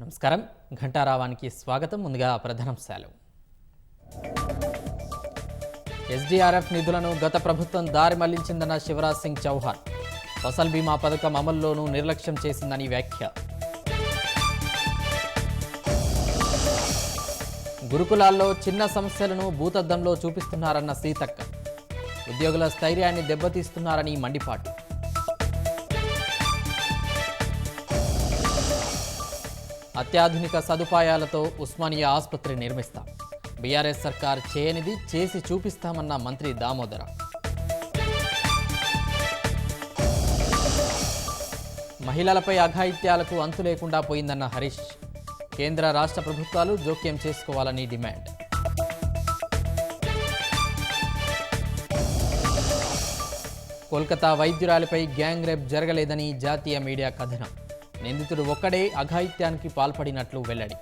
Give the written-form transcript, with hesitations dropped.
నమస్కారం ఘంటారావానికి స్వాగతం. ముందుగా ప్రధానాంశాలు. ఎస్డీఆర్ఎఫ్ నిధులను గత ప్రభుత్వం దారి మళ్లించిందన్న శివరాజ్ సింగ్ చౌహాన్. ఫసల్ బీమా పథకం అమల్లోనూ నిర్లక్ష్యం చేసిందని వ్యాఖ్య. గురుకులాల్లో చిన్న సమస్యలను భూతద్దంలో చూపిస్తున్నారన్న సీతక్క. ఉద్యోగుల స్థైర్యాన్ని దెబ్బతీస్తున్నారని మండిపాటు. అత్యాధునిక సదుపాయాలతో ఉస్మానియా ఆసుపత్రి నిర్మిస్తాం. బీఆర్ఎస్ సర్కార్ చేయనిది చేసి చూపిస్తామన్న మంత్రి దామోదర. మహిళలపై అఘాయిత్యాలకు అంతు లేకుండా పోయిందన్న హరీష్. కేంద్ర రాష్ట్ర ప్రభుత్వాలు జోక్యం చేసుకోవాలని డిమాండ్. కోల్కతా వైద్యురాలిపై గ్యాంగ్ రేప్ జరగలేదని జాతీయ మీడియా కథనం. నిందితుడు ఒక్కడే అఘాయిత్యానికి పాల్పడినట్లు వెల్లడి.